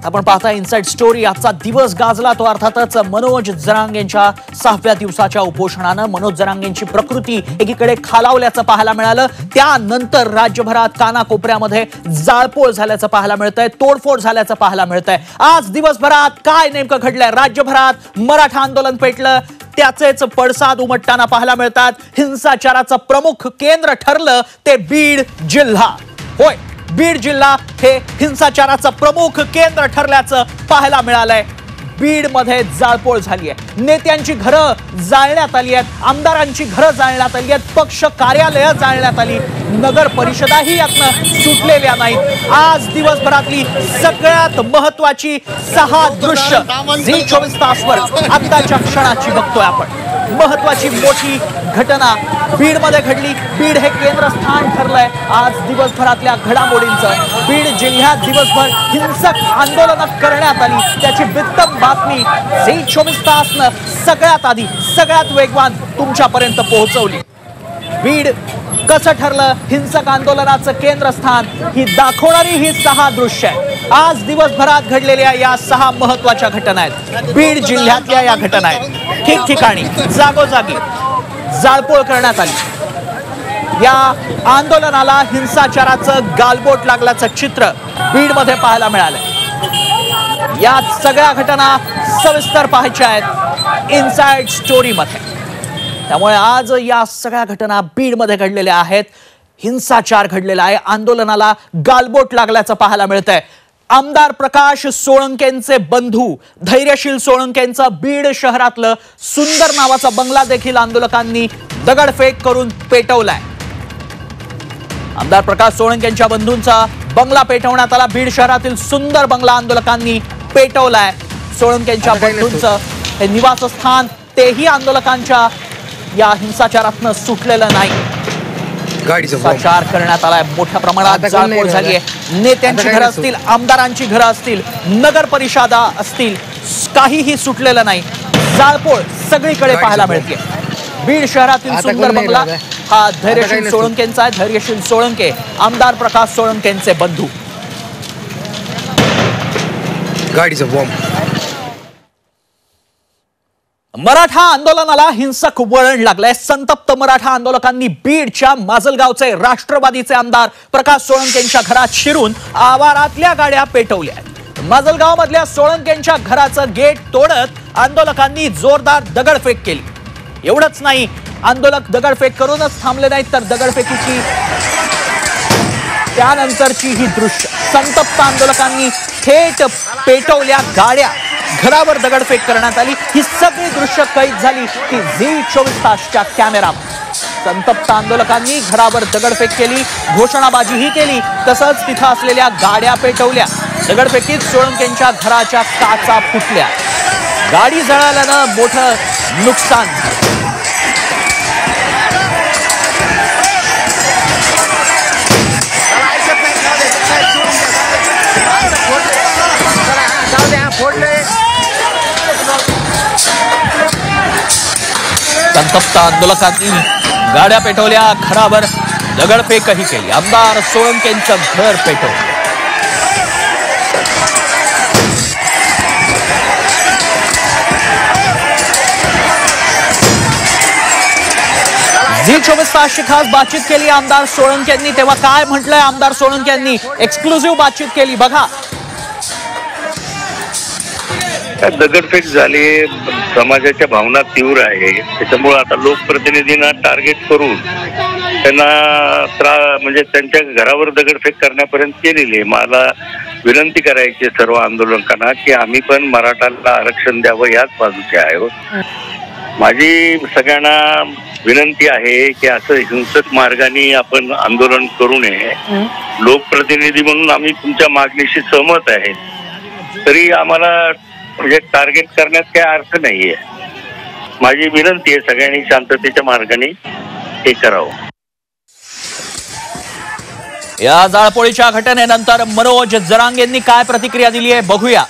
आपण पाहता inside story. आजचा दिवस गाजला तो अर्थातच मनोज जरांगेंच्या 6व्या दिवसाच्या उपोषणानं। मनोज जरांगेंची प्रकृती एकीकडे खालावल्याचं पाहायला मिळालं, त्यानंतर राज्यभरात कानाकोपऱ्यामध्ये जाळपोळ झाल्याचं पाहायला मिळतंय, तोडफोड झाल्याचं पाहायला मिळतंय। आज दिवसभरात काय नेमकं घडलंय? राज्यभरात मराठा आंदोलन पेटलं, त्याचेच पडसाद उमटताना पाहायला मिळतात। हिंसाचाराचं प्रमुख केंद्र ठरलं ते बीड जिल्हा। होय, बीड जिल्हा हे हिंसाचाराचं प्रमुख केंद्र ठरल्याचं पाहायला मिळालंय। बीड मध्ये जाळपोळ झाली आहे, नेत्यांची घरं जाळण्यात आली आहेत, आमदारांची घरं जाळण्यात आली आहेत, पक्ष कार्यालयं जाळण्यात आली, नगर परिषदाही यातनं सुटलेल्या नाहीत। आज दिवसभरातली सगळ्यात महत्त्वाची 6 दृश्य झी 24 तासवर आत्ताच्या क्षणाची बघतोय आपण। महत्त्वाची मोठी घटना बीड मध्ये घडली। बीड हे केंद्रस्थान ठरलंय आज दिवसभरातल्या घडामोडींचं। बीड जिल्ह्यात दिवसभर हिंसक आंदोलनं करण्यात आली, त्याची बित्तम बातमी झी 24 तासनं सगळ्यात आधी सगळ्यात वेगवान तुमच्यापर्यंत पोहोचवली। बीड कसं ठरलं हिंसक आंदोलनाचं केंद्रस्थान ही दाखवणारी ही 6 दृश्य आहेत। आज दिवसभरात घडलेल्या या 6 महत्त्वाच्या घटना आहेत। बीड जिल्ह्यातल्या या घटना आहेत। ठिकठिकाणी जागोजागी जाळपोळ करण्यात आली। या आंदोलनाला हिंसाचाराचं गालबोट लागल्याचं चित्र बीड मध्ये पाहायला मिळालंय। या सगळ्या घटना सविस्तर पाहायच्या आहेत इनसाइड स्टोरी मध्ये। त्यामुळे आज या सगळ्या घटना बीड मध्ये घडलेल्या आहेत। हिंसाचार घडलेला आहे, आंदोलनाला गालबोट लागल्याचं पाहायला मिळतंय। आमदार प्रकाश सोळंकेंचे बंधू धैर्यशील सोळंकेंचं बीड शहरातलं सुंदर नावाचा बंगला देखील आंदोलकांनी दगडफेक करून पेटवलाय। आमदार प्रकाश सोळंकेंच्या बंधूंचा बंगला पेटवण्यात आला। बीड शहरातील सुंदर बंगला आंदोलकांनी पेटवलाय। सोळंकेंच्या बंधूंचं हे निवासस्थान तेही आंदोलकांच्या या हिंसाचारातनं सुटलेलं नाही। हिंसाचार करण्यात आलाय, मोठ्या प्रमाणात जाळपोळ झाली आहे। नेत्यांची घरं असतील, आमदारांची घरं असतील, नगर परिषदा असतील, काहीही सुटलेलं नाही। जाळपोळ सगळीकडे पाहायला मिळते। बीड शहरातील सुंदर बंगला हा धैर्यशील सोळंकेंचा आहे। धैर्यशील सोळंके आमदार प्रकाश सोळंकेंचे बंधू। गाडीचा बॉम्ब। मराठा आंदोलनाला हिंसक वळण लागलंय। संतप्त मराठा आंदोलकांनी बीडच्या माजलगावचे राष्ट्रवादीचे आमदार प्रकाश सोळंकेंच्या घरात शिरून आवारातल्या गाड्या पेटवल्या। माजलगाव मधल्या सोळंकेंच्या घराचं गेट तोडत आंदोलकांनी जोरदार दगडफेक केली। एवढंच नाही, आंदोलक दगडफेक करूनच थांबले नाहीत, तर दगडफेकीची त्यानंतरची ही दृश्य संतप्त आंदोलकांनी थेट पेटवल्या गाड्या, घरावर दगडफेक करण्यात आली। ही सगळी दृश्य कैद झाली ती झी 24 तासच्या कॅमेरामध्ये। संतप्त आंदोलकांनी घरावर दगडफेक केली, घोषणाबाजीही केली, तसंच तिथं असलेल्या गाड्या पेटवल्या। दगडफेकीत सोळंकेंच्या घराच्या काचा फुटल्या, गाडी जळाल्यानं मोठं नुकसान झालं। संतप्त आंदोलकांनी गाड्या पेटवल्या, घरावर दगडफेकही केली। आमदार सोळंकेंचं घर पेटवलं। झी 24 तासची खास बातचीत केली आमदार सोळंकेंनी। तेव्हा काय म्हटलंय आमदार सोळंकेंनी? एक्सक्लुझिव्ह बातचीत केली, बघा। दगडफेक झाली, समाजाच्या भावना तीव्र आहे, त्याच्यामुळे आता लोकप्रतिनिधींना टार्गेट करून त्यांना म्हणजे त्यांच्या घरावर दगडफेक करण्यापर्यंत केलेली आहे। मला विनंती करायची सर्व आंदोलकांना की आम्ही पण मराठाला आरक्षण द्यावं याच बाजूचे आहोत। माझी सगळ्यांना विनंती आहे की असं हिंसक मार्गाने आपण आंदोलन करू नये। लोकप्रतिनिधी म्हणून आम्ही तुमच्या मागणीशी सहमत आहे, तरी आम्हाला म्हणजे टार्गेट करण्यात काही अर्थ नाहीये। माझी विनंती आहे सगळ्यांनी शांततेच्या मार्गाने हे करावं। या जाळपोळीच्या घटनेनंतर मनोज जरांगेंनी काय प्रतिक्रिया दिली आहे बघूया।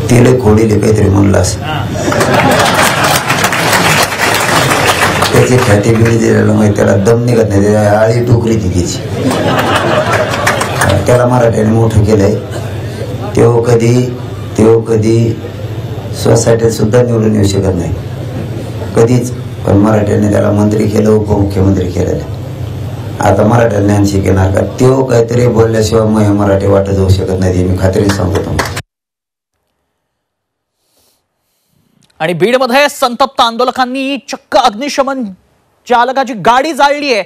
तिले खोडीले काहीतरी म्हणलं असं. त्याची ख्याती बिळी दिलेलं माहिती, त्याला दम निघत नाही, त्याच्या आळी टोकली ती त्याची. त्याला मराठ्याने मोठं केलंय. तेव्हा कधी सोसायटीत सुद्धा निवडून येऊ शकत नाही कधीच. पण मराठ्याने त्याला मंत्री केलं, उपमुख्यमंत्री केलेलं. आता मराठ्याने ज्ञान शिकणार का? तेव्हा काहीतरी बोलल्याशिवाय मराठी वाटत जाऊ शकत नाही, मी खात्रीने सांगतो. आणि बीडमध्ये संतप्त आंदोलकांनी चक्क अग्निशमन चालकाची गाडी जाळली आहे.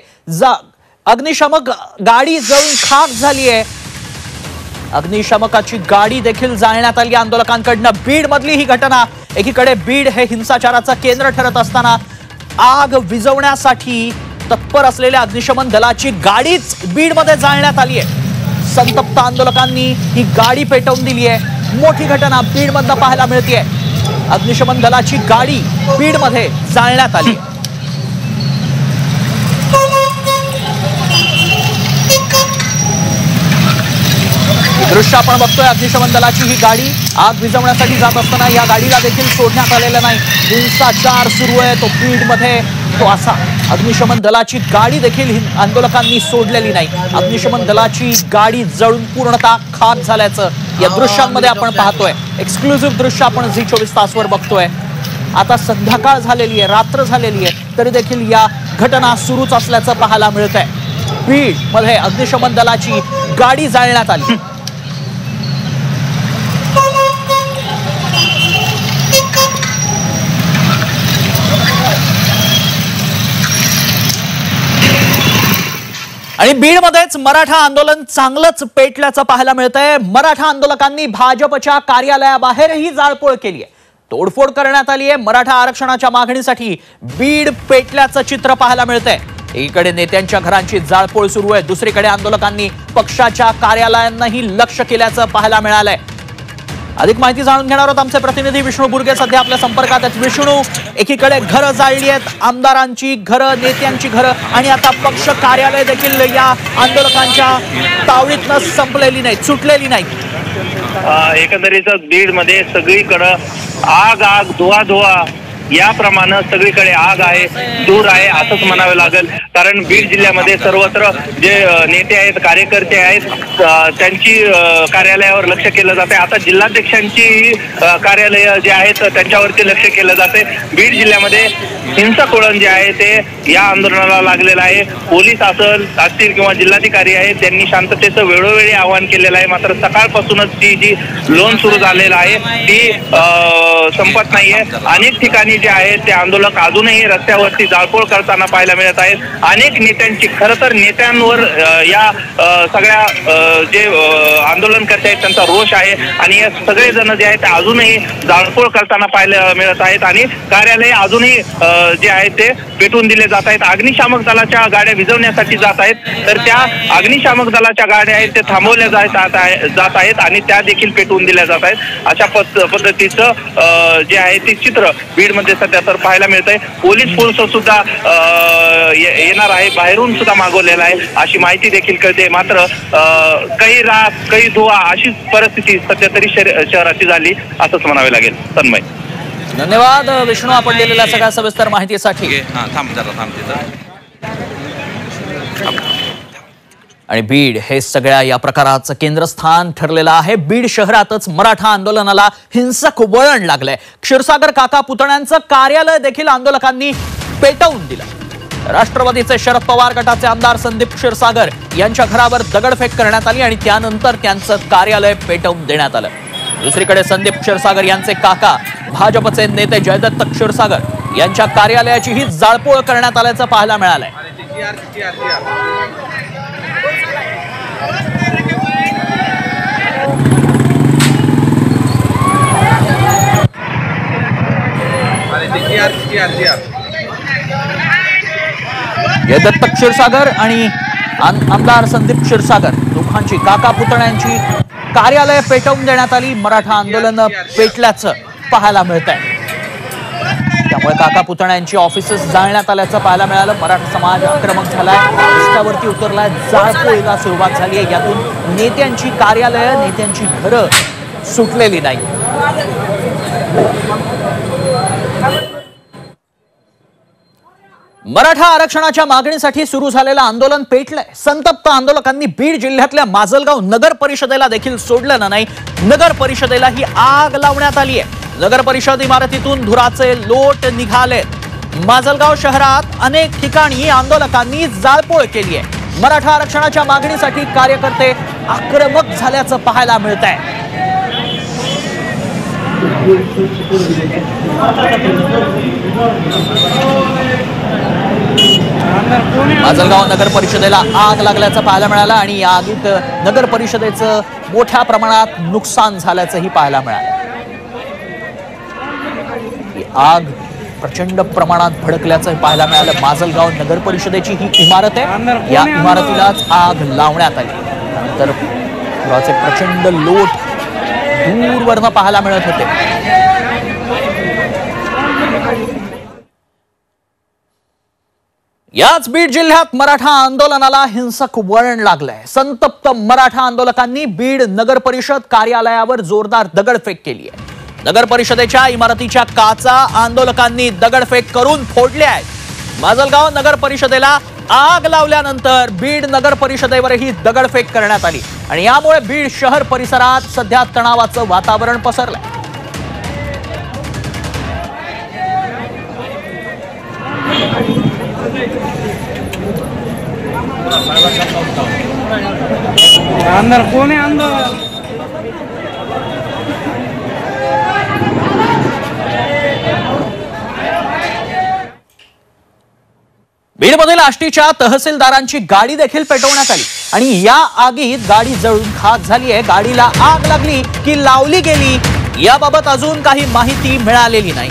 अग्निशमक गाडी जळून खाक झाली आहे. अग्निशमकाची गाडी देखील जाळण्यात आली आंदोलकांकडनं. बीड मधली ही घटना. एकीकडे बीड हे हिंसाचाराचं केंद्र ठरत असताना आग विझवण्यासाठी तत्पर असलेल्या अग्निशमन दलाची गाडीच बीडमध्ये जाळण्यात आली आहे. संतप्त आंदोलकांनी ही गाडी पेटवून दिली आहे. मोठी घटना बीडमधनं पाहायला मिळतेय. अग्निशमन दलाची गाडी बीडमध्ये जाळण्यात आली. दृश्य आपण बघतोय. अग्निशमन दलाची ही गाडी आग विझवण्यासाठी जात असताना या गाडीला देखील सोडण्यात आलेलं नाही. हिंसाचार सुरू आहे तो बीडमध्ये, तो असा. अग्निशमन दलाची गाडी देखील आंदोलकांनी सोडलेली नाही. अग्निशमन दलाची गाडी जळून पूर्णतः खाक झाल्याचं या दृश्यांमध्ये आपण पाहतोय. एक्सक्लुझिव्ह दृश्य आपण झी24 तासवर बघतोय. आता संध्याकाळ झालेली आहे, रात्र झालेली आहे, तरी देखील या घटना सुरूच असल्याचं पाहायला मिळत आहे. बीड मध्ये अग्निशमन दलाची गाडी जाळण्यात आली. आणि बीडमध्येच मराठा आंदोलन चांगलंच पेटल्याचं पाहायला मिळतंय. मराठा आंदोलकांनी भाजपच्या कार्यालयाबाहेरही जाळपोळ केली आहे. तोडफोड करण्यात आली आहे. मराठा आरक्षणाच्या मागणीसाठी बीड पेटल्याचं चित्र पाहायला मिळतंय. एकीकडे नेत्यांच्या घरांची जाळपोळ सुरू आहे, दुसरीकडे आंदोलकांनी पक्षाच्या कार्यालयांनाही लक्ष केल्याचं पाहायला मिळालंय. अधिक माहिती जाणून घेणार आहोत. आमचे प्रतिनिधी विष्णू बुर्गे सध्या आपल्या संपर्कात आहेत. विष्णू, एकीकडे घरं जाळली आहेत, आमदारांची घरं, नेत्यांची घरं, आणि आता पक्ष कार्यालय देखील या आंदोलकांच्या तावडीतनं संपलेली नाहीत, सुटलेली नाहीत. एकंदरीतच बीड मध्ये सगळीकडं आग धुवा याप्रमाणे सगळीकडे आग आहे, दूर आहे असंच म्हणावं लागेल. कारण बीड जिल्ह्यामध्ये सर्वत्र जे नेते आहेत, कार्यकर्ते आहेत, त्यांची कार्यालयावर लक्ष केलं जाते. आता जिल्हाध्यक्षांची कार्यालय जे आहेत त्यांच्यावरती लक्ष केलं जाते. बीड जिल्ह्यामध्ये हिंसक वळण जे आहे ते या आंदोलनाला लागलेलं आहे. पोलीस असतील किंवा जिल्हाधिकारी आहेत, त्यांनी शांततेचं वेळोवेळी आवाहन केलेलं आहे. मात्र सकाळपासूनच ती जी लोन सुरू झालेलं आहे ती संपत नाहीये. अनेक ठिकाणी जे आहेत ते आंदोलक अजूनही रस्त्यावरती जाळपोळ करताना पाहायला मिळत आहेत. अनेक नेत्यांची, खरं तर नेत्यांवर या सगळ्या जे आंदोलनकर्ते आहेत त्यांचा रोष आहे आणि या सगळेजण जे आहेत ते अजूनही जाळपोळ करताना पाहायला मिळत आहेत आणि कार्यालय अजूनही जे आहे ते पेटवून दिले जात आहेत. अग्निशामक दलाच्या गाड्या विझवण्यासाठी जात आहेत, तर त्या अग्निशामक दलाच्या गाड्या आहेत ते थांबवल्या जात आहेत आणि त्या देखील पेटवून दिल्या जात आहेत. अशा पद्धतीचं जे आहे ते चित्र बीडमध्ये सध्या तर पाहायला मिळत आहे. पोलीस फोर्स सुद्धा येणार आहे, बाहेरून सुद्धा मागवलेला आहे अशी माहिती देखील कळते. मात्र काही रात काही धुवा अशी परिस्थिती सध्या तरी शहराची झाली असंच म्हणावे लागेल. तन्मय, धन्यवाद विष्णू, आपण दिलेल्या सगळ्या सविस्तर माहितीसाठी. आणि बीड हे सगळ्या या प्रकाराचं केंद्रस्थान ठरलेलं आहे. बीड शहरातच मराठा आंदोलनाला हिंसक वळण लागलंय. क्षीरसागर काका पुतण्यांचं कार्यालय देखील आंदोलकांनी पेटवून दिलं. राष्ट्रवादीचे शरद पवार गटाचे आमदार संदीप क्षीरसागर यांच्या घरावर दगडफेक करण्यात आली आणि त्यानंतर त्यांचं कार्यालय पेटवून देण्यात आलं. दुसरीकडे संदीप क्षीरसागर यांचे काका भाजपचे नेते जयदत्त क्षीरसागर यांच्या कार्यालयाचीही जाळपोळ करण्यात आल्याचं पाहायला मिळालंय. जयदत्त क्षीरसागर आणि आमदार संदीप क्षीरसागर दोघांची, काका पुतण्यांची कार्यालय पेटवून देण्यात आली. मराठा आंदोलन पेटल्याचं पाहायला मिळत आहे. त्यामुळे काका पुतण्यांची ऑफिसेस जाळण्यात आल्याचं पाहायला मिळालं. मराठा समाज आक्रमक झालाय, रस्त्यावरती उतरलाय, जाळपोळीला सुरुवात झाली आहे. यातून नेत्यांची कार्यालय, नेत्यांची घरं सुटलेली नाही. मराठा आरक्षणाच्या मागणीसाठी सुरू झालेलं आंदोलन पेटलंय. संतप्त आंदोलकांनी बीड जिल्ह्यातल्या माजलगाव नगर परिषदेला देखील सोडलं नाही. नगर परिषदेला ही आग लावण्यात आली आहे. नगर परिषद इमारतीतून धुराचे लोट निघाले. माजलगाव शहरात अनेक ठिकाणी आंदोलकांनी जाळपोळ केली आहे. मराठा आरक्षणाच्या मागणीसाठी कार्यकर्ते आक्रमक झाल्याचं पाहायला मिळत आहे. माजलगाव नगर परिषदेला आग लागल्याचं पाहायला मिळालं आणि या आगीत नगर परिषदेचं मोठ्या प्रमाणात नुकसान झाल्याचंही पाहायला मिळालं. ही आग प्रचंड प्रमाणात भडकल्याचं पाहायला मिळालं. माजलगाव नगर परिषदेची ही इमारत आहे. या इमारतीलाच आग लावण्यात आली. त्यानंतर पुराचे प्रचंड लोट दूरवरनं पाहायला मिळत होते. याच बीड जिल्ह्यात मराठा आंदोलनाला हिंसक वळण लागलंय. संतप्त मराठा आंदोलकांनी बीड नगर परिषद कार्यालयावर जोरदार दगडफेक केली आहे. नगर परिषदेच्या इमारतीच्या काचा आंदोलकांनी दगडफेक करून फोडल्या आहेत. माजलगाव नगर परिषदेला आग लावल्यानंतर बीड नगर परिषदेवरही दगडफेक करण्यात आली आणि यामुळे बीड शहर परिसरात सध्या तणावाचं वातावरण पसरलंय. अंदर कोण आहे अंदर? बीडमधील आष्टीच्या तहसीलदारांची गाडी देखील पेटवण्यात आली आणि या आगीत गाडी जळून खाक झाली आहे. गाडीला आग लागली की लावली गेली याबाबत अजून काही माहिती मिळालेली नाही.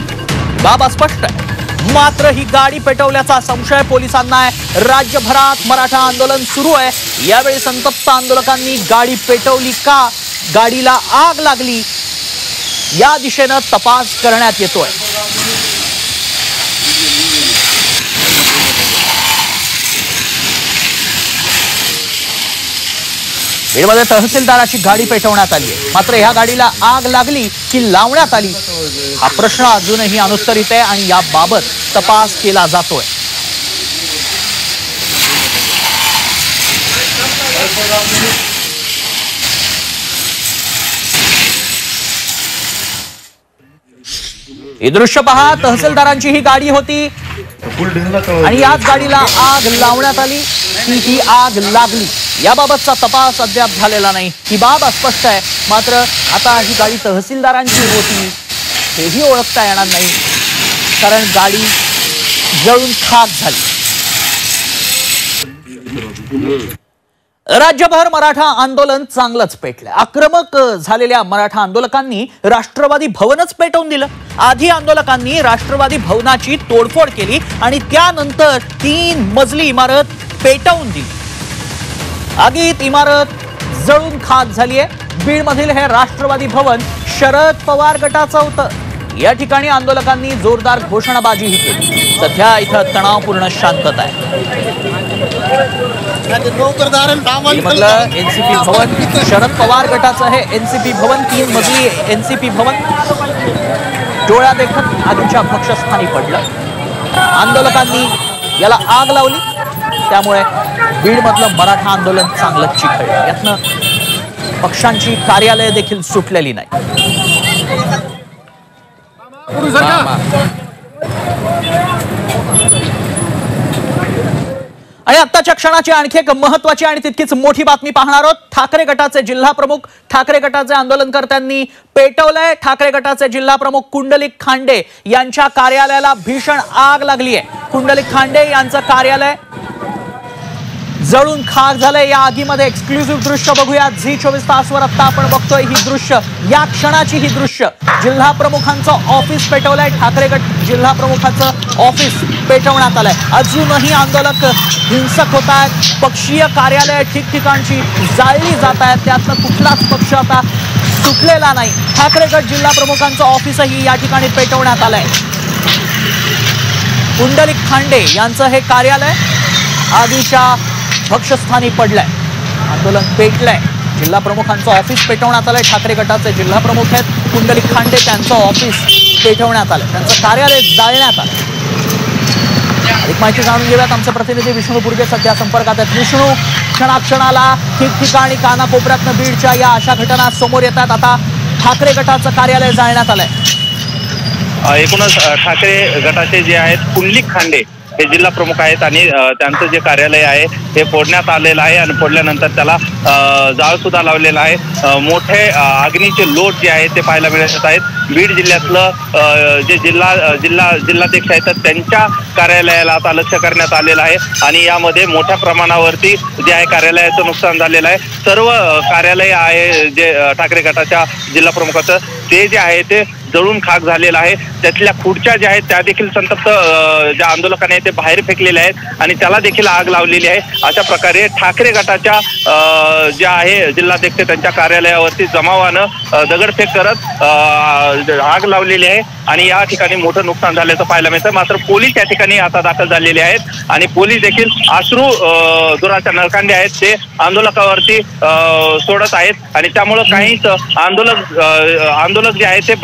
बाब अस्पष्ट आहे. मात्र ही गाडी पेटवल्याचा संशय पोलिसांना आहे. राज्यभरात मराठा आंदोलन सुरू आहे. यावेळी संतप्त आंदोलकांनी गाडी पेटवली का, गाडीला आग लागली या दिशेनं तपास करण्यात येतोय. बीडमध्ये तहसीलदाराची गाडी पेटवण्यात आली आहे. मात्र या गाडीला आग लागली की लावण्यात आली हा प्रश्न अजूनही अनुत्तरित आहे आणि याबाबत तपास केला जातोय. हे दृश्य पहा. तहसीलदारांची ही गाडी होती आणि याच गाडीला आग लावण्यात आली की ही आग लागली याबाबतचा तपास अद्याप झालेला नाही. ही बाब अस्पष्ट आहे. मात्र आता ही गाडी तहसीलदारांची होती हेही ओळखता येणार नाही कारण गाडी जळून खाक झाली. राज्यभर मराठा आंदोलन चांगलंच पेटलं. आक्रमक झालेल्या मराठा आंदोलकांनी राष्ट्रवादी भवनच पेटवून दिलं. आधी आंदोलकांनी राष्ट्रवादी भवनाची तोडफोड केली आणि त्यानंतर 3 मजली इमारत पेटवून दिली. आगीत इमारत जळून खाक झाली आहे. बीडमधील हे राष्ट्रवादी भवन शरद पवार गटाचं होतं. या ठिकाणी आंदोलकांनी जोरदार घोषणाबाजीही केली. सध्या इथं तणावपूर्ण शांतता आहे. एनसीपी भवन शरद पवार गटाचं हे एनसीपी भवन 3 मजली एनसीपी भवन डोळ्या देखत आगीच्या भक्षस्थानी पडलं. आंदोलकांनी याला आग लावली त्यामुळे बीडमधलं मराठा आंदोलन चांगलंच चिघळलं. यातनं पक्षांची कार्यालय देखील सुटलेली नाही. आणि आत्ताच्या क्षणाची आणखी एक महत्वाची आणि तितकीच मोठी बातमी पाहणार आहोत. ठाकरे गटाचे जिल्हा प्रमुख ठाकरे गटाचे आंदोलनकर्त्यांनी पेटवलंय. ठाकरे गटाचे जिल्हा प्रमुख कुंडलिक खांडे यांच्या कार्यालयाला भीषण आग लागली आहे. कुंडलिक खांडे यांचं कार्यालय जळून खाक झालंय. या आगीमध्ये एक्सक्लुझिव्ह दृश्य बघूया. झी24 तासवर आता आपण बघतोय ही दृश्य. या क्षणाची ही दृश्य. जिल्हा प्रमुखांचं ऑफिस पेटवलंय. ठाकरे गट जिल्हा प्रमुखांचं ऑफिस पेटवण्यात आलंय. अजूनही आंदोलक हिंसक होत आहेत. पक्षीय कार्यालय ठिकठिकाणची जाळली जात आहेत. त्यातनं कुठलाच पक्ष आता सुटलेला नाही. ठाकरे गट जिल्हा प्रमुखांचं ऑफिसही या ठिकाणी पेटवण्यात आलंय. कुंडलिक खांडे यांचं हे कार्यालय आगीच्या भक्षस्थानी पडलंय. आंदोलन पेटलंय. जिल्हा प्रमुखांचं ऑफिस पेटवण्यात आलंय. ठाकरे गटाचे जिल्हा प्रमुख आहेत पुंडलिक खांडे, त्यांचं ऑफिस पेटवण्यात आलं, त्यांचं कार्यालय जाळण्यात आलं. अधिक माहिती जाणून घेऊयात. आमचे प्रतिनिधी विष्णू बुर्गे सध्या संपर्कात आहेत. विष्णू, क्षणाक्षणाला ठिकठिकाणी कानाकोपऱ्यातनं बीडच्या या अशा घटना समोर येतात. आता ठाकरे गटाचं कार्यालय जाळण्यात आलंय. एकूणच ठाकरे गटाचे जे आहेत पुंडलिक खांडे हे जिल्हा प्रमुख आहेत आणि त्यांचं जे कार्यालय आहे हे फोडण्यात आलेलं आहे आणि फोडल्यानंतर त्याला जाळ सुद्धा लावलेला आहे. मोठे अग्नीचे लोट जे आहेत ते पाहायला मिळत आहेत. बीड जिल्ह्यातलं जे जिल्हाध्यक्ष आहेत त्यांच्या कार्यालयाला आता लक्ष करण्यात आलेलं आहे आणि यामध्ये मोठ्या प्रमाणावरती जे आहे कार्यालयाचं नुकसान झालेलं आहे. सर्व कार्यालय आहे जे ठाकरे गटाच्या जिल्हा प्रमुखाचं ते जे आहे ते जळून खाक झालेलं आहे. त्यातल्या खुर्च्या ज्या आहेत त्या देखील संतप्त ज्या आंदोलकांनी ते बाहेर फेकलेले आहेत आणि त्याला देखील आग लावलेली आहे. अशा प्रकारे ठाकरे गटाच्या ज्या आहे जिल्हाध्यक्ष त्यांच्या कार्यालयावरती जमावानं दगडफेक करत आग लावलेली आहे आणि या ठिकाणी मोठं नुकसान झाल्याचं पाहायला मिळतं. मात्र पोलीस या ठिकाणी आता दाखल झालेले आहेत आणि पोलीस देखील अश्रू धुराच्या नळकांडे आहेत ते आंदोलकावरती सोडत आहेत आणि त्यामुळं काहीच आंदोलक जे आहेत ते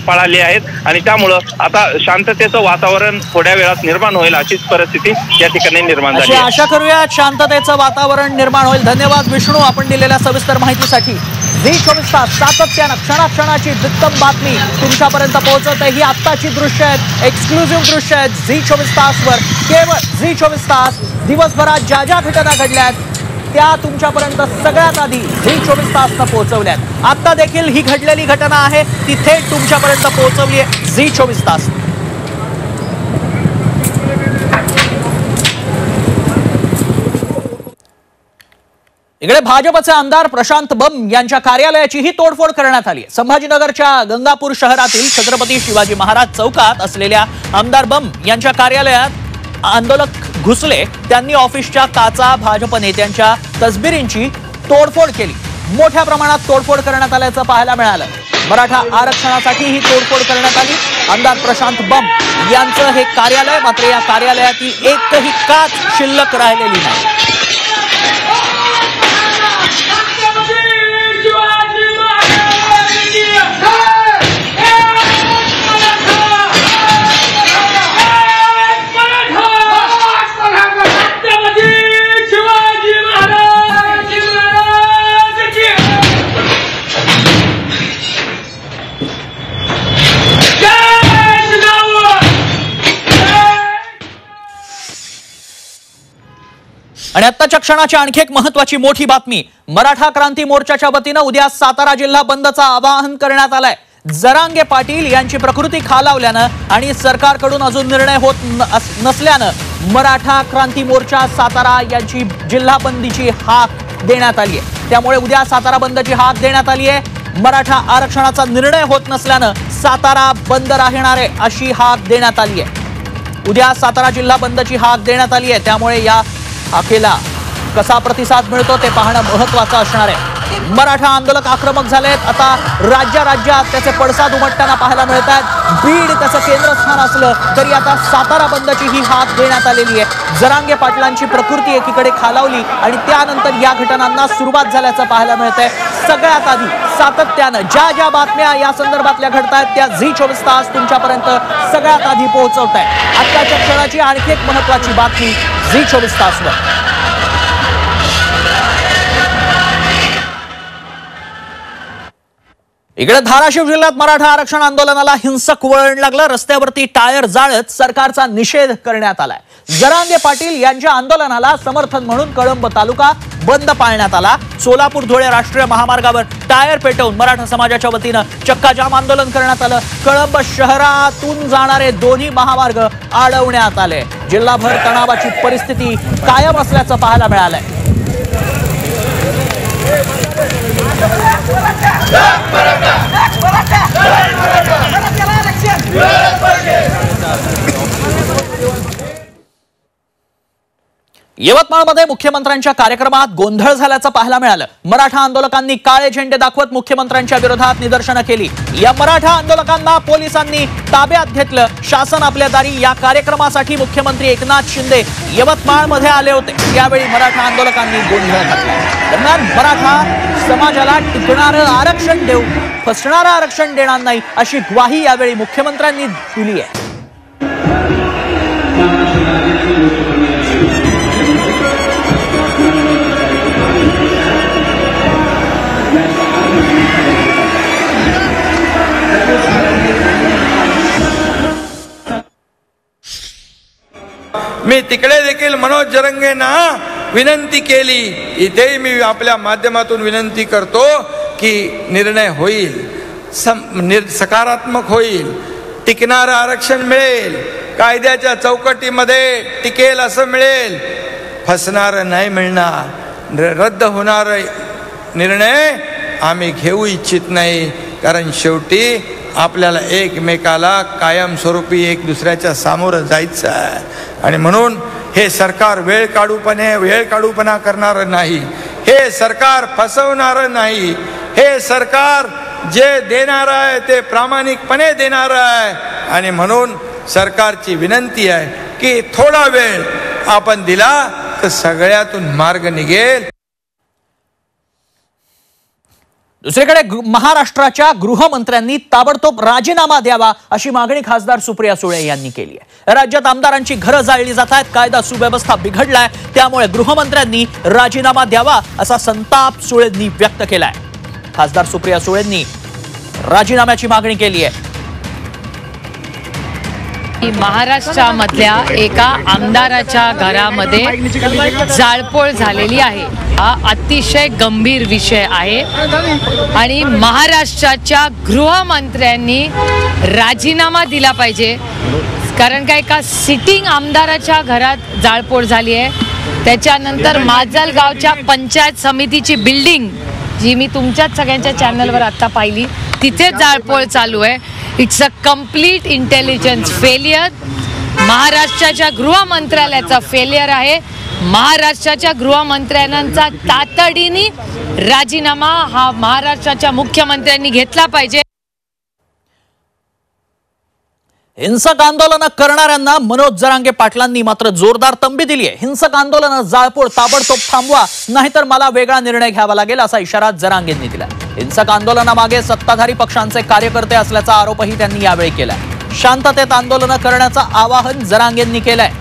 पळाले आहेत आणि त्यामुळं आता शांततेचं वातावरण थोड्या वेळात निर्माण होईल अशीच परिस्थिती या ठिकाणी निर्माण झाली. आशा करूया शांततेचं वातावरण निर्माण होईल. धन्यवाद विष्णू, आपण दिलेल्या सविस्तर माहितीसाठी. झी24 तास सातत्यानं क्षणाक्षणाची उत्तम बातमी तुमच्यापर्यंत पोहोचवत आहे. ही आत्ताची दृश्य आहेत, एक्सक्लुझिव्ह दृश्य आहेत झी24 तासवर. केवळ झी24 तास दिवसभरात ज्या ज्या घटना घडल्यात त्या तुमच्यापर्यंत सगळ्यात आधी झी24 तासनं पोहोचवल्यात. आता देखील ही घडलेली घटना आहे ती थेट तुमच्यापर्यंत पोहोचवली आहे झी24 तास. इकडे भाजपचे आमदार प्रशांत बंब यांच्या कार्यालयाचीही तोडफोड करण्यात आली. संभाजीनगरच्या गंगापूर शहरातील छत्रपती शिवाजी महाराज चौकात असलेल्या आमदार बंब यांच्या कार्यालयात आंदोलक घुसले. त्यांनी ऑफिसच्या काचा, भाजप नेत्यांच्या तसबिरींची तोडफोड केली. मोठ्या प्रमाणात तोडफोड करण्यात आल्याचं पाहायला मिळालं. मराठा आरक्षणासाठी ही तोडफोड करण्यात आली. आमदार प्रशांत बंब यांचं हे कार्यालय, मात्र या कार्यालयातील एकही काच शिल्लक राहिलेली नाही. आणि आत्ताच्या क्षणाची आणखी एक महत्वाची मोठी बातमी. मराठा क्रांती मोर्चाच्या वतीनं उद्या सातारा जिल्हा बंदचं आवाहन करण्यात आलंय. जरांगे पाटील यांची प्रकृती खालावल्यानं आणि सरकारकडून अजून निर्णय होत नसल्यानं मराठा क्रांती मोर्चा सातारा यांची जिल्हा बंदीची हाक देण्यात आली आहे. त्यामुळे उद्या सातारा बंदची हाक देण्यात आली आहे. मराठा आरक्षणाचा निर्णय होत नसल्यानं सातारा बंद राहणार आहे अशी हाक देण्यात आली आहे. उद्या सातारा जिल्हा बंदची हाक देण्यात आली आहे. त्यामुळे या हाकेला कसा प्रतिसाद मिळतो ते पाहणं महत्वाचं असणार आहे. मराठा आंदोलक आक्रमक झालेत. आता राज्यात त्याचे पडसाद उमटताना पाहायला मिळत आहेत. बीड त्याचं केंद्रस्थान असलं तरी आता सातारा बंदची ही हाक देण्यात आलेली आहे. जरांगे पाटलांची प्रकृती एकीकडे खालावली आणि त्यानंतर या घटनांना सुरुवात झाल्याचं पाहायला मिळत आहे. सगळ्यात आधी सातत्यानं ज्या ज्या बातम्या या संदर्भातल्या घडतायत त्या झी24 तास तुमच्यापर्यंत सगळ्यात आधी पोहोचवत आहे. आजच्या क्षणाची आणखी एक महत्वाची बातमी झी24 तासवर. इकडे धाराशिव जिल्ह्यात मराठा आरक्षण आंदोलनाला हिंसक वळण लागलं. रस्त्यावरती टायर जाळत सरकारचा निषेध करण्यात आलाय. जरांगे पाटील यांच्या आंदोलनाला समर्थन म्हणून कळंब तालुका बंद पाळण्यात आला. सोलापूर धुळे राष्ट्रीय महामार्गावर टायर पेटवून मराठा समाजाच्या वतीनं चक्काजाम आंदोलन करण्यात आलं. कळंब शहरातून जाणारे दोन्ही महामार्ग अडवण्यात आले. जिल्हाभर तणावाची परिस्थिती कायम असल्याचं पाहायला मिळालंय. यवतमाळमध्ये मुख्यमंत्र्यांच्या कार्यक्रमात गोंधळ झाल्याचं पाहायला मिळालं। मराठा आंदोलकांनी काळे झेंडे दाखवत मुख्यमंत्र्यांच्या विरोधात निदर्शनं केली। या मराठा आंदोलकांना पोलिसांनी ताब्यात घेतलं। शासन आपल्या दारी या कार्यक्रमासाठी मुख्यमंत्री एकनाथ शिंदे यवतमाळमध्ये आले होते। यावेळी मराठा आंदोलकांनी गोंधळ घातला। दरम्यान मराठा समाजाला टिकणारं आरक्षण देऊ, फसणारं आरक्षण देणार नाही अशी ग्वाही यावेळी मुख्यमंत्र्यांनी दिली आहे। मी तिकडे देखील मनोज जरांगेंना विनंती केली, इथेही मी आपल्या माध्यमातून विनंती करतो की निर्णय होईल, सकारात्मक होईल, टिकणारं आरक्षण मिळेल, कायद्याच्या चौकटीमध्ये टिकेल असं मिळेल, फसणारं नाही मिळणार। रद्द होणारा निर्णय आम्ही घेऊ इच्छित नाही, कारण शेवटी आपल्याला एकमेकाला कायमस्वरूपी एक दुसऱ्याच्या सामोरं जायचं आहे। आणि म्हणून हे सरकार वेळ काढूपणा करणारं नाही, हे सरकार फसवणारं नाही, हे सरकार जे देणार आहे ते प्रामाणिकपणे देणार आहे। आणि म्हणून सरकारची विनंती आहे की थोडा वेळ आपण दिला तर सगळ्यातून मार्ग निघेल। दुसरीकडे महाराष्ट्राच्या गृहमंत्र्यांनी ताबडतोब राजीनामा द्यावा अशी मागणी खासदार सुप्रिया सुळे यांनी केली आहे। राज्यात आमदारांची घरं जाळली जात आहेत, कायदा सुव्यवस्था बिघडलाय, त्यामुळे गृहमंत्र्यांनी राजीनामा द्यावा असा संताप सुळेंनी व्यक्त केलाय। खासदार सुप्रिया सुळेंनी राजीनाम्याची मागणी केली आहे। महाराष्ट्रामधल्या एका आमदाराच्या घरामध्ये जाळपोळ झालेली आहे। हा अतिशय गंभीर विषय आहे आणि महाराष्ट्राच्या गृहमंत्र्यांनी राजीनामा दिला पाहिजे, कारण का एका सिटिंग आमदाराच्या घरात जाळपोळ झाली आहे। त्याच्यानंतर माजलगावच्या पंचायत समितीची बिल्डिंग जी मी तुमच्याच सगळ्यांच्या चॅनलवर आता पाहिली, तिथे जाळपोळ चालू आहे। It's a complete intelligence failure. महाराष्ट्राच्या गृहमंत्रालयाचा फेलियर आहे। महाराष्ट्राच्या गृहमंत्र्यांचा तातडीने राजीनामा हा महाराष्ट्राच्या मुख्यमंत्र्यांनी घेतला पाहिजे। हिंसक आंदोलन करणाऱ्यांना मनोज जरांगे पाटलांनी मात्र जोरदार तंबी दिली आहे। हिंसक आंदोलन जाळपोळ ताबडतोब थांबवा, नाहीतर मला वेगळा निर्णय घ्यावा लागेल असा इशारा जरांगेंनी दिला। हिंसक आंदोलनामागे सत्ताधारी पक्षांचे कार्यकर्ते असल्याचा आरोपही त्यांनी यावेळी केलाय। शांततेत आंदोलन करण्याचं आवाहन जरांगेंनी केलंय।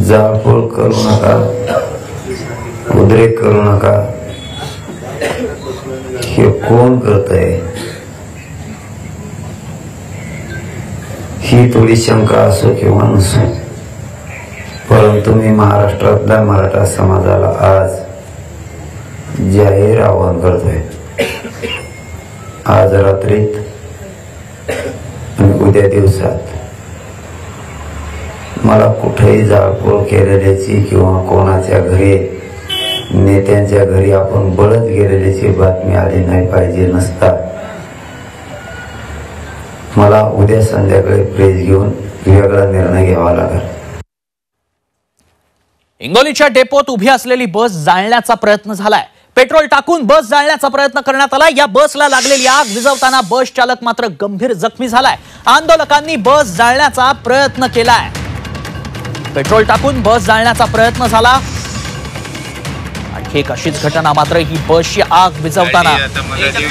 जाळपोळ करू नका, उद्रेक करू नका, हे कोण करतंय ही थोडी शंका असो किंवा नसो, परंतु मी महाराष्ट्रातल्या मराठा समाजाला आज जाहीर आवाहन करतोय, आज रात्रीत आणि उद्या दिवसात मला कुठेही जाळपोळ केलेल्याची किंवा कोणाच्या घरी, नेत्यांच्या घरी आपण बळत गेलेल्याची बातमी आली नाही पाहिजे। नसता मला उद्या संध्याकाळी प्रेस घेऊन वेगळा निर्णय घ्यावा लागेल। हिंगोलीच्या डेपोत उभी असलेली बस जाळण्याचा प्रयत्न झालाय। पेट्रोल टाकून बस जाळण्याचा प्रयत्न करण्यात आला। या बसला लागलेली आग विझवताना बस चालक मात्र गंभीर जखमी झालाय। आंदोलकांनी बस जाळण्याचा प्रयत्न केलाय। पेट्रोल टाकून बस जाळण्याचा प्रयत्न झाला। आणखी एक अशीच घटना, मात्र ही बसची आग विझवताना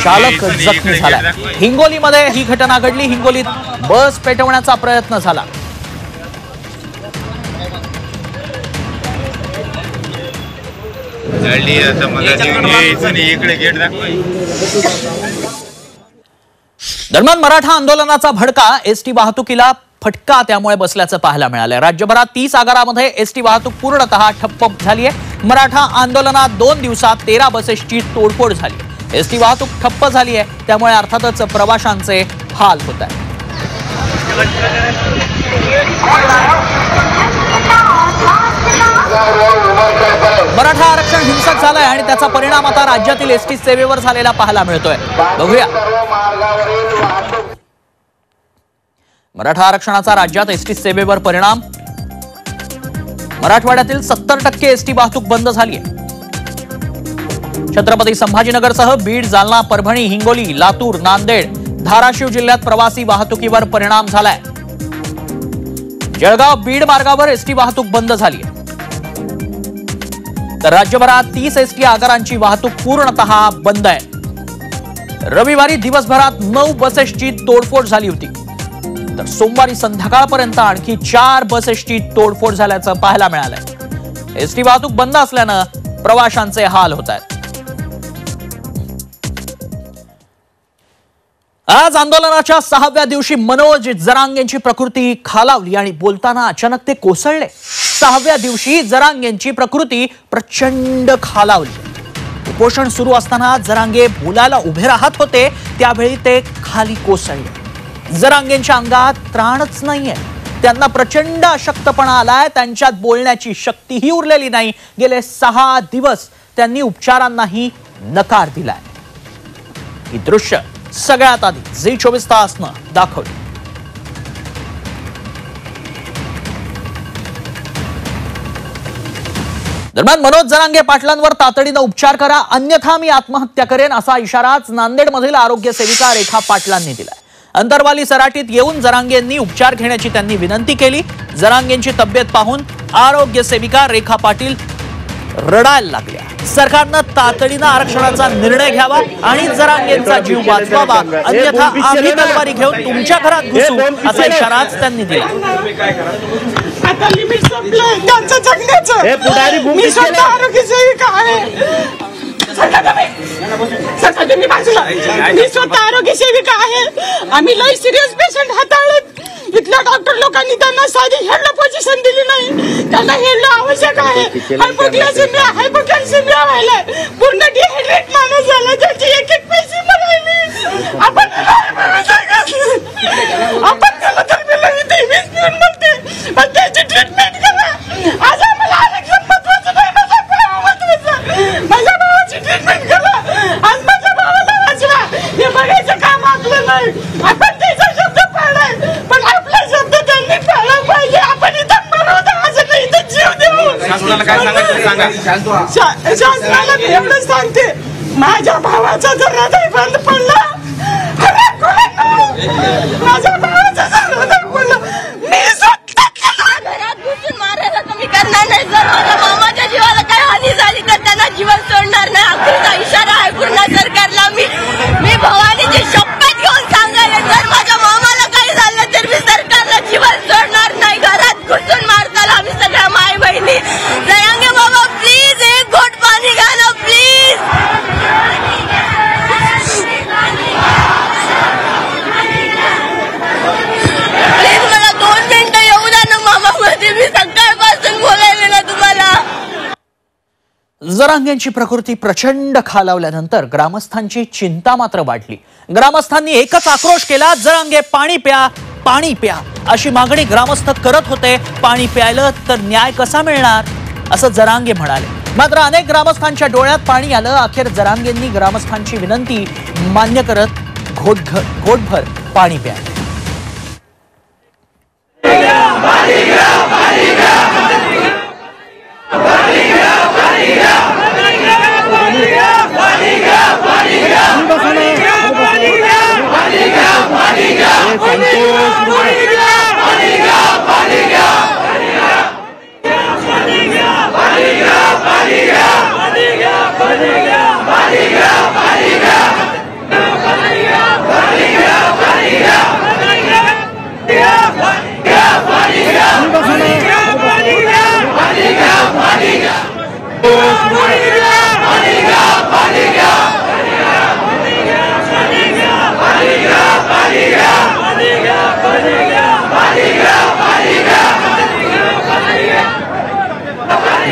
चालक जखमी झाला। हिंगोलीमध्ये ही घटना घडली। हिंगोलीत बस पेटवण्याचा प्रयत्न झाला। दरम्यान मराठा आंदोलनाचा भडका एसटी वाहतुकीला फटका त्यामुळे बसल्याचं पाहायला मिळालंय। राज्यभरात 30 आगारामध्ये एसटी वाहतूक पूर्णतः ठप्प झाली आहे। मराठा आंदोलनात 2 दिवसात 13 बसेसची तोडफोड झाली। एसटी वाहतूक ठप्प झाली आहे, त्यामुळे अर्थातच प्रवाशांचे हाल होत आहेत। मराठा त्याचा परिणाम आता राज्यातील एसटी सेवेवर झालेला पाहायला मिळतोय. बघूया. मराठा आरक्षणाचा राज्यात एसटी सेवेवर परिणाम. मराठवाड्यातील 70% एसटी वाहतूक बंद झाली आहे. छत्रपती संभाजीनगरसह बीड, जालना, परभणी, हिंगोली, लातूर, नांदेड, धाराशिव जिल्ह्यात प्रवासी वाहतुकीवर परिणाम झालाय. जळगाव बीड मार्गावर एसटी वाहतूक बंद झाली आहे. तर राज्यभरात 30 एसटी आगारांची वाहतूक पूर्णतः बंद आहे. रविवारी दिवसभरात 9 बसेसची तोडफोड झाली होती. तर सोमवारी संध्याकाळपर्यंत आणखी 4 बसेसची तोडफोड झाल्याचं पाहायला मिळालंय. एसटी वाहतूक बंद असल्यानं प्रवाशांचे हाल होत आहेत. आज आंदोलनाच्या 6व्या दिवशी मनोज जरांगेंची प्रकृती खालावली आणि बोलताना अचानक ते कोसळले. 6व्या दिवशी जरांगेंची प्रकृती प्रचंड खालावली. उपोषण सुरू असताना जरांगे बोलायला उभे राहत होते त्यावेळी ते खाली कोसळले. जरांगेंच्या अंगात त्राणच नाहीये. त्यांना प्रचंड अशक्तपणा आलाय. त्यांच्यात बोलण्याची शक्तीही उरलेली नाही. गेले 6 दिवस त्यांनी उपचारांनाही नकार दिलाय. ही दृश्य सगळ्यात आधी झी24 तासनं दाखवली. दरम्यान मनोज जरांगे पाटलांवर तातडीनं उपचार करा, अन्यथा मी आत्महत्या करेन असा इशाराच नांदेडमधील आरोग्य सेविका रेखा पाटलांनी दिलाय. अंतरवाली सराटीत येऊन जरांगेंनी उपचार घेण्याची त्यांनी विनंती केली. जरांगेंची तब्येत पाहून आरोग्य सेविका रेखा पाटील रडायला लागल्या. सरकारनं तातडीनं आरक्षणाचा निर्णय घ्यावा आणि जरांगेंचा जीव वाचवावा, अन्यथा आम्ही तलवारी घेऊन तुमच्या घरात घुसू असा इशाराच त्यांनी दिला. आता लिमिट संपलंय त्यांचं जगण्याचं. मी स्वतः आरोग्य सेविका आहे. मी स्वतः आरोग्य सेविका आहे. आम्ही लई सिरियस पेशंट हाताळलेत. इथल्या डॉक्टर लोकांनी त्यांना साधी हेडला पोझिशन दिली नाही. त्यांना हेडला आवश्यक आहे. हायपोकॅल्सिमिया व्हायलाय. पूर्ण डिहायड्रेट माणूस झाला. त्याची एक पैसे मरायली. आपण त्याला तर म्हणते पण त्याची ट्रीटमेंट करा. आज आम्हाला आरक्षण महत्वाचं नाही. माझा भाव महत्वाचं. माझ्या भावाची ट्रीटमेंट करा. आज माझ्या भावाला वाचवा. हे बघायचं काम आपलं नाही. आपण त्याचा शब्द पाळलाय पण आपला शब्द त्यांनी पाळला पाहिजे. आपण इथं मरवतो असं नाही. इथं जीव देऊ. शासनाला मी एवढं सांगते, माझ्या भावाचा जर हृदय बंद पडला, माझ्या भावाचा जर हृदय पडलं, मी घरात घुसून मारायला कमी करणार नाही. जर माझ्या मामाच्या जीवाला काय हानी झाली तर त्यांना जीवन सोडणार नाही. आखरीचा इशारा आहे पूर्ण सरकारला. मी भवानीची शपथ घेऊन सांगायला, जर माझ्या मामाला काही झालं तर मी सरकारला जीवन सोडणार नाही. घरात घुसून मारताल आम्ही सगळ्या माय बहिणी. जरांगे बाबा प्लीज एक घोट पाणी घ्या ना प्लीज. प्लीज मला 2 मिनिटं येऊ द्या ना मामामध्ये. मी सकाळपासून बोलायले ना तुम्हाला. जरांगेंची प्रकृती प्रचंड खालावल्यानंतर ग्रामस्थांची चिंता मात्र वाढली. ग्रामस्थांनी एकच आक्रोश केला, जरांगे पाणी प्या, पाणी प्या अशी मागणी ग्रामस्थ करत होते. पाणी प्यायलं तर न्याय कसा मिळणार असं जरांगे म्हणाले. मात्र अनेक ग्रामस्थांच्या डोळ्यात पाणी आलं. अखेर जरांगेंनी ग्रामस्थांची विनंती मान्य करत घोटभर पाणी प्यायलं.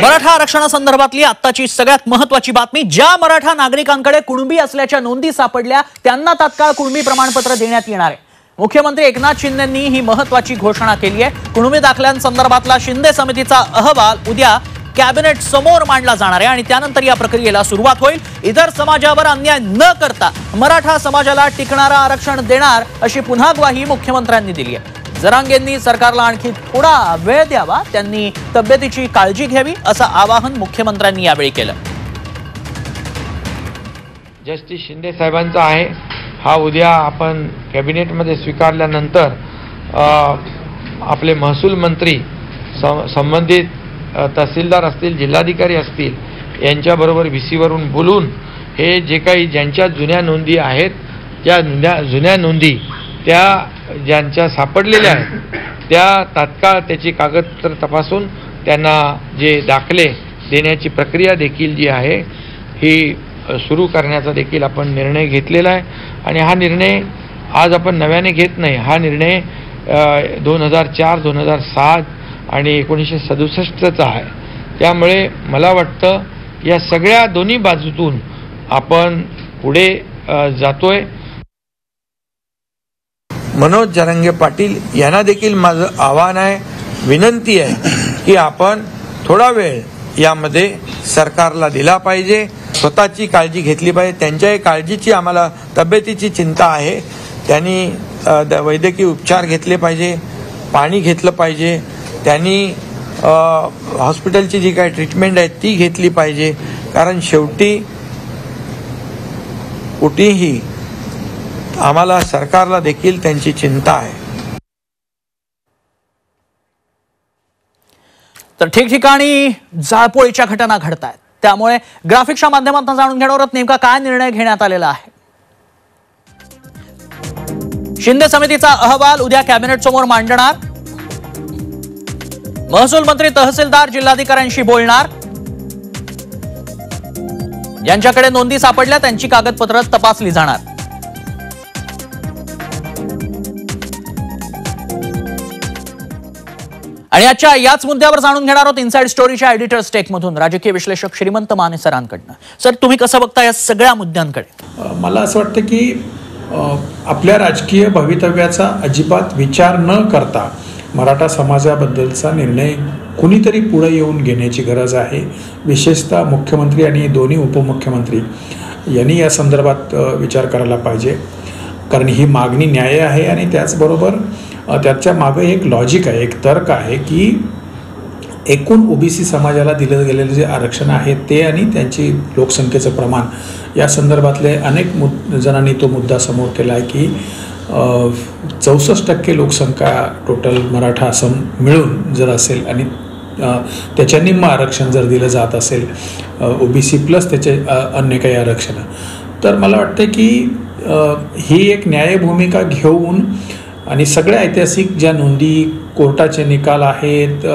मराठा आरक्षणासंदर्भातली आत्ताची सगळ्यात महत्त्वाची बातमी. ज्या मराठा नागरिकांकडे कुणबी असल्याच्या नोंदी सापडल्या त्यांना तात्काळ कुणबी प्रमाणपत्र देण्यात येणार आहे. मुख्यमंत्री एकनाथ शिंदेंनी ही महत्त्वाची घोषणा केली आहे. कुणबी दाखल्यांसंदर्भातला शिंदे समितीचा अहवाल उद्या कॅबिनेट समोर मांडला जाणार आहे आणि त्यानंतर या प्रक्रियेला सुरुवात होईल. इतर समाजावर अन्याय न करता मराठा समाजाला टिकणारं आरक्षण देणार अशी पुन्हा ग्वाही मुख्यमंत्र्यांनी दिली आहे. जरांगेंनी सरकारला आणखी थोडा वेळ द्यावा, त्यांनी तब्येतीची काळजी घ्यावी असं आवाहन मुख्यमंत्र्यांनी यावेळी केलं. जस्टिस शिंदे साहेबांचा आहे हा उद्या आपण कॅबिनेटमध्ये स्वीकारल्यानंतर आपले महसूल मंत्री संबंधित तहसीलदार असतील, जिल्हाधिकारी असतील यांच्याबरोबर VC वरून बोलून हे जे काही ज्यांच्या जुन्या नोंदी आहेत त्या जुन्या नोंदी त्या ज्यांच्या सापडलेल्या आहेत त्या तात्काळ त्याची कागदपत्र तपासून त्यांना जे दाखले देण्याची प्रक्रिया देखील जी आहे ही सुरू करण्याचा देखील आपण निर्णय घेतलेला आहे. आणि हा निर्णय आज आपण नव्याने घेत नाही. हा निर्णय 2004, 2007 आणि 1967चा आहे. त्यामुळे मला वाटतं या सगळ्या दोन्ही बाजूतून आपण पुढे जातोय. मनोज जरांगे पाटील यांना देखील माझं आव्हान आहे, विनंती आहे की आपण थोडा वेळ यामध्ये सरकारला दिला पाहिजे, स्वतःची काळजी घेतली पाहिजे. त्यांच्याही काळजीची आम्हाला तब्येतीची चिंता आहे. त्यांनी वैद्यकीय उपचार घेतले पाहिजे, पाणी घेतलं पाहिजे, त्यांनी हॉस्पिटलची जी काही ट्रीटमेंट आहे ती घेतली पाहिजे. कारण शेवटी कुठेही आम्हाला सरकारला देखील त्यांची चिंता आहे. तर ठिकठिकाणी जाळपोळीच्या घटना घडत आहेत. त्यामुळे ग्राफिक्सच्या माध्यमातून जाणून घेणार आहोत नेमका काय निर्णय घेण्यात आलेला आहे. शिंदे समितीचा अहवाल उद्या कॅबिनेट समोर मांडणार. महसूल मंत्री तहसीलदार जिल्हाधिकाऱ्यांशी बोलणार. ज्यांच्याकडे नोंदी सापडल्या त्यांची कागदपत्र तपासली जाणार. आणि आजच्या याच मुद्द्यावर जाणून घेणार आहोत इनसाइड स्टोरीच्या एडिटर्स टेकमधून राजकीय विश्लेषक श्रीमंत माने सरांकडनं. सर, तुम्ही कसं बघता या सगळ्या मुद्द्यांकडे? मला असं वाटतं की आपल्या राजकीय भवितव्याचा अजिबात विचार न करता मराठा समाजाबद्दलचा निर्णय कुणीतरी पुढे येऊन घेण्याची गरज आहे. विशेषतः मुख्यमंत्री आणि दोन्ही उपमुख्यमंत्री यांनी या संदर्भात विचार करायला पाहिजे. कारण ही मागणी न्याय आहे आणि त्याचबरोबर त्याच्या मागे एक लॉजिक आहे, एक तर्क आहे की एकूण OBC समाजाला दिलं गेलेलं जे आरक्षण आहे ते आणि त्यांची लोकसंख्येचं प्रमाण या संदर्भातले अनेक जणांनी तो मुद्दा समोर केला आहे की 64% लोकसंख्या टोटल मराठा असं मिळून जर असेल आणि त्याच्या निम्म आरक्षण जर दिलं जात असेल OBC प्लस त्याचे अन्य काही आरक्षण, तर मला वाटतं की ही एक न्याय भूमिका घेऊन आणि सगळ्या ऐतिहासिक ज्या नोंदी, कोर्टाचे निकाल आहेत,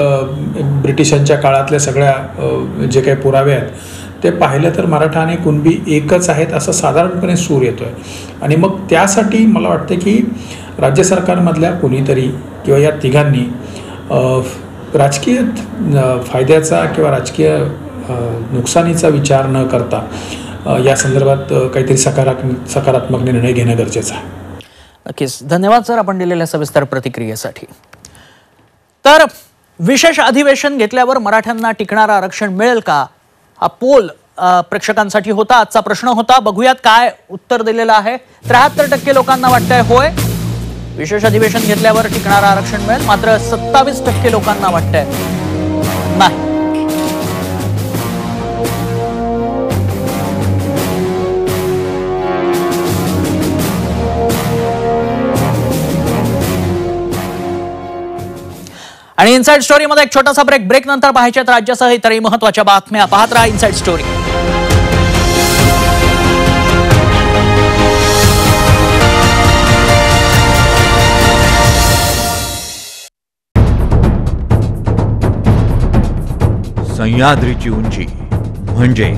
ब्रिटिशांच्या काळातल्या सगळ्या जे काही पुरावे आहेत ते पाहिलं तर मराठा आणि कुणबी एकच आहेत असं साधारणपणे सूर येतो आहे. आणि मग त्यासाठी मला वाटतं की राज्य सरकारमधल्या कोणीतरी किंवा या तिघांनी राजकीय फायद्याचा किंवा राजकीय नुकसानीचा विचार न करता या संदर्भात काहीतरी सकारात्मक निर्णय घेणं गरजेचं आहे. नक्कीच. धन्यवाद सर आपण दिलेल्या सविस्तर प्रतिक्रियेसाठी. तर विशेष अधिवेशन घेतल्यावर मराठ्यांना टिकणारं आरक्षण मिळेल का, हा पोल प्रेक्षकांसाठी होता, आजचा प्रश्न होता. बघूयात काय उत्तर दिलेलं आहे. 73% लोकांना वाटतंय होय, विशेष अधिवेशन घेतल्यावर टिकणारं आरक्षण मिळेल. मात्र 27% लोकांना वाटतंय नाही. आणि इनसाइड स्टोरीमध्ये एक छोटासा ब्रेक नंतर पाहायच्यात राज्यासह इतरही महत्त्वाच्या बातम्या. पाहत राहा इनसाइड स्टोरी. सह्याद्रीची उंची म्हणजे